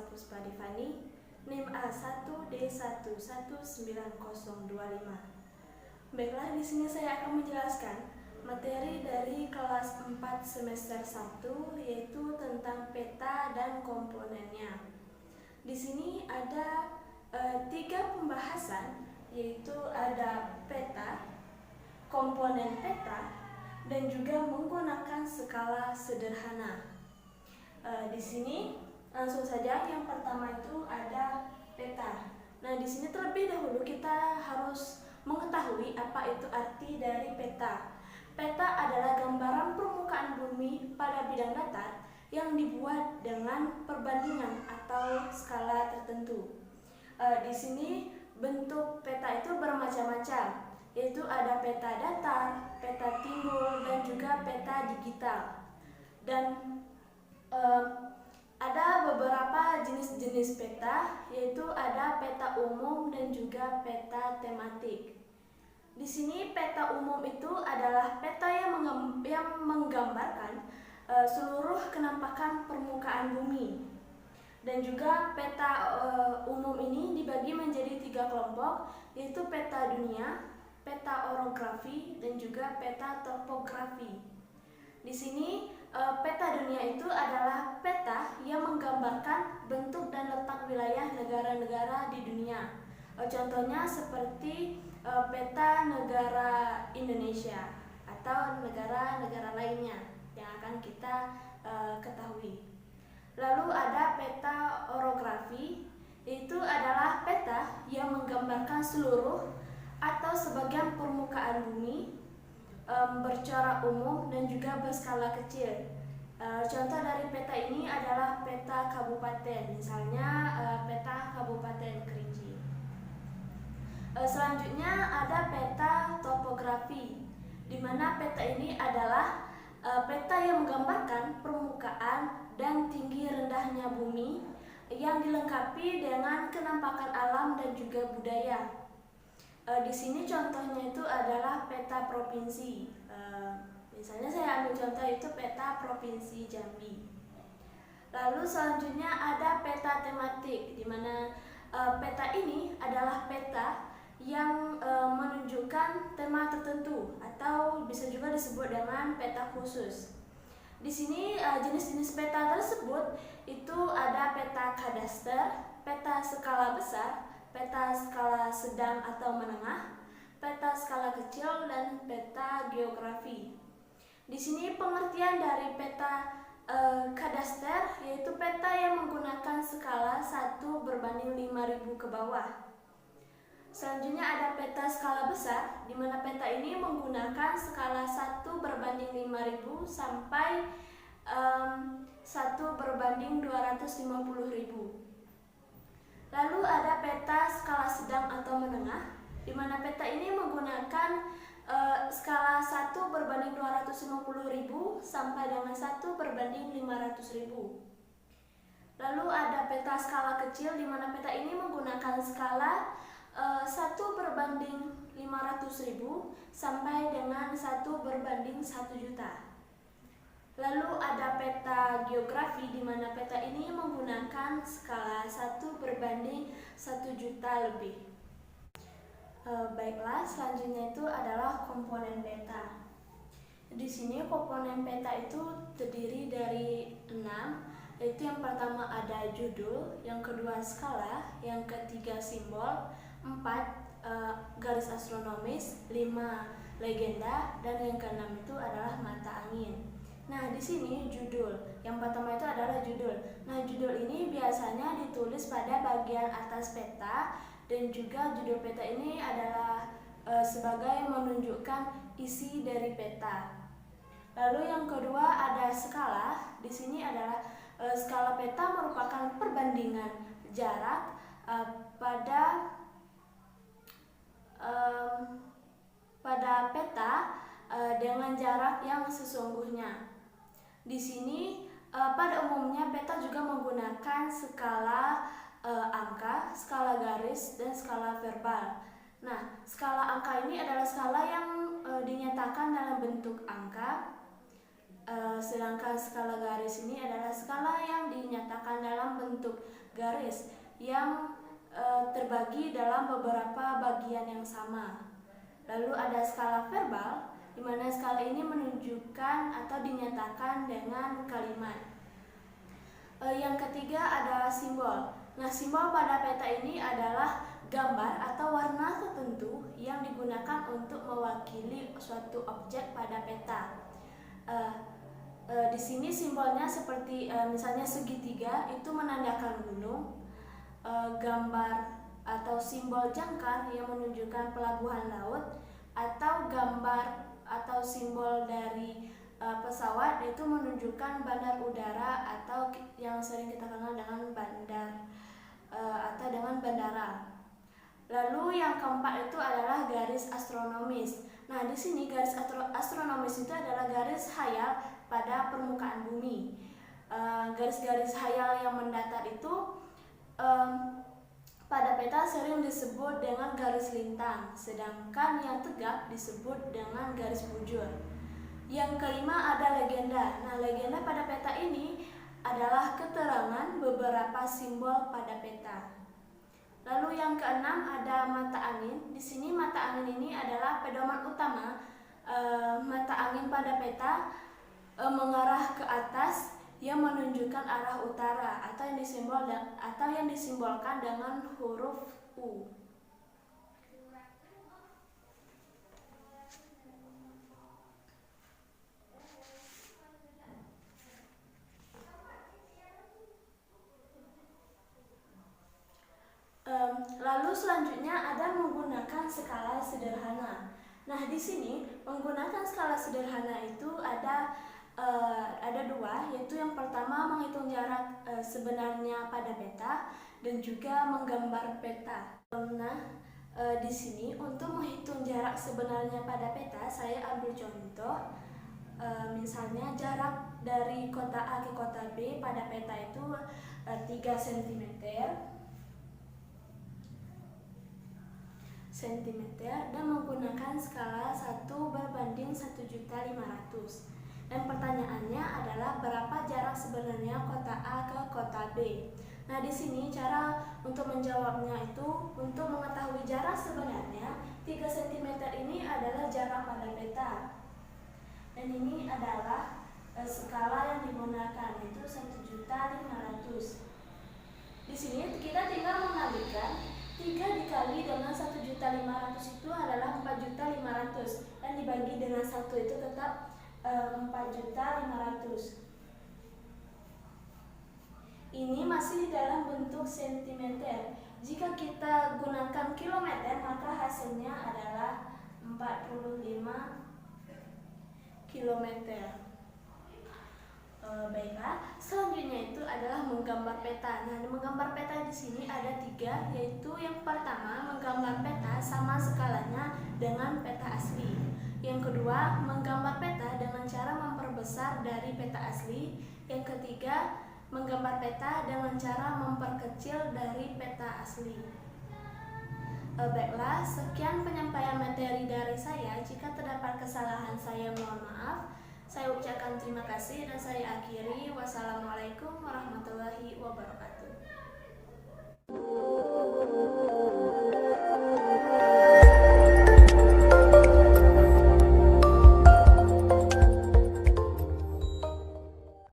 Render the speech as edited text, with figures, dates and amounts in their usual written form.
Puspadivani, NIM A1D1190025. Baiklah, di sini saya akan menjelaskan materi dari kelas 4 semester 1, yaitu tentang peta dan komponennya. Di sini ada 3 pembahasan, yaitu ada peta, komponen peta, dan juga menggunakan skala sederhana. Di sini langsung saja, yang pertama itu ada peta. Nah, di sini terlebih dahulu kita harus mengetahui apa itu arti dari peta. Peta adalah gambaran permukaan bumi pada bidang datar yang dibuat dengan perbandingan atau skala tertentu. Di sini bentuk peta itu bermacam-macam, yaitu ada peta datar, peta timbul, dan juga peta digital. Dan ada beberapa jenis-jenis peta, yaitu ada peta umum dan juga peta tematik. Di sini peta umum itu adalah peta yang menggambarkan seluruh kenampakan permukaan bumi. Dan juga peta umum ini dibagi menjadi 3 kelompok, yaitu peta dunia, peta orografi, dan juga peta topografi. Di sini peta dunia itu adalah peta yang menggambarkan bentuk dan letak wilayah negara-negara di dunia. Contohnya seperti peta negara Indonesia atau negara-negara lainnya yang akan kita ketahui. Lalu ada peta orografi, itu adalah peta yang menggambarkan seluruh atau sebagian permukaan bumi bercorak umum dan juga berskala kecil. Contoh dari peta ini adalah peta kabupaten, misalnya peta Kabupaten Kerinci. Selanjutnya ada peta topografi, di mana peta ini adalah peta yang menggambarkan permukaan dan tinggi rendahnya bumi yang dilengkapi dengan kenampakan alam dan juga budaya. Di sini contohnya itu adalah peta provinsi. Misalnya saya ambil contoh itu peta provinsi Jambi. Lalu selanjutnya ada peta tematik, di mana peta ini adalah peta yang menunjukkan tema tertentu atau bisa juga disebut dengan peta khusus. Di sini jenis-jenis peta tersebut itu ada peta kadaster, peta skala besar, peta skala sedang atau menengah, peta skala kecil, dan peta geografi. Di sini pengertian dari peta kadaster yaitu peta yang menggunakan skala 1/5000 ke bawah. Selanjutnya ada peta skala besar, di mana peta ini menggunakan skala 1/5000 sampai 1/250.000. Lalu ada peta skala sedang atau menengah, di mana peta ini menggunakan skala 1/250.000 sampai dengan 1/500.000. Lalu ada peta skala kecil, di mana peta ini menggunakan skala 1/500.000 sampai dengan 1/1 juta. Lalu ada peta geografi, di mana peta ini menggunakan skala 1/1 juta lebih. Baiklah, selanjutnya itu adalah komponen peta. Di sini komponen peta itu terdiri dari 6, yaitu yang pertama ada judul, yang kedua skala, yang ketiga simbol, 4 garis astronomis, 5 legenda, dan yang keenam itu adalah mata angin. Nah, di sini judul. Yang pertama itu adalah judul. Nah, judul ini biasanya ditulis pada bagian atas peta, dan juga judul peta ini adalah sebagai menunjukkan isi dari peta. Lalu yang kedua ada skala. Di sini adalah skala peta merupakan perbandingan jarak pada peta dengan jarak yang sesungguhnya. Di sini pada umumnya peta juga menggunakan skala angka, skala garis, dan skala verbal. Nah, skala angka ini adalah skala yang dinyatakan dalam bentuk angka. Sedangkan skala garis ini adalah skala yang dinyatakan dalam bentuk garis yang terbagi dalam beberapa bagian yang sama. Lalu ada skala verbal, di mana skala ini menunjukkan atau dinyatakan dengan kalimat. Yang ketiga ada simbol. Nah, simbol pada peta ini adalah gambar atau warna tertentu yang digunakan untuk mewakili suatu objek pada peta. Di sini simbolnya seperti misalnya segitiga itu menandakan gunung, gambar atau simbol jangkar yang menunjukkan pelabuhan laut, atau gambar atau simbol dari pesawat itu menunjukkan bandar udara atau yang sering kita kenal dengan bandar atau dengan bandara. Lalu yang keempat itu adalah garis astronomis. Nah, di sini garis astronomis itu adalah garis hayal pada permukaan bumi. Garis-garis hayal yang mendatar itu pada peta sering disebut dengan garis lintang, sedangkan yang tegak disebut dengan garis bujur. Yang kelima ada legenda. Nah, legenda pada peta ini adalah keterangan beberapa simbol pada peta. Lalu yang keenam ada mata angin. Di sini mata angin ini adalah pedoman utama. Mata angin pada peta mengarah ke atas yang menunjukkan arah utara atau yang disimbolkan dengan huruf U. Lalu selanjutnya ada menggunakan skala sederhana. Nah, di sini menggunakan skala sederhana itu ada dua, yaitu yang pertama menghitung jarak sebenarnya pada peta dan juga menggambar peta. Nah, di sini untuk menghitung jarak sebenarnya pada peta, saya ambil contoh. Misalnya jarak dari kota A ke kota B pada peta itu 3 cm dan menggunakan skala 1/1.500.000. Dan pertanyaannya adalah berapa jarak sebenarnya kota A ke kota B. Nah, di sini cara untuk menjawabnya itu untuk mengetahui jarak sebenarnya 3 cm ini adalah jarak pada peta. Dan ini adalah skala yang digunakan, itu 1.500.000. Di sini kita tinggal mengalihkan 3 dikali dengan 1.500.000 itu adalah 4.500.000 dan dibagi dengan 1 itu tetap 4.500.000. Ini masih dalam bentuk sentimeter. Jika kita gunakan kilometer maka hasilnya adalah 45 kilometer. Baiklah, selanjutnya itu adalah menggambar peta. Nah, menggambar peta di sini ada 3, yaitu yang pertama menggambar peta sama skalanya dengan peta asli. Yang kedua, menggambar peta dengan cara memperbesar dari peta asli. Yang ketiga, menggambar peta dengan cara memperkecil dari peta asli. Baiklah, sekian penyampaian materi dari saya. Jika terdapat kesalahan, saya mohon maaf. Saya ucapkan terima kasih dan saya akhiri. Wassalamualaikum warahmatullahi wabarakatuh.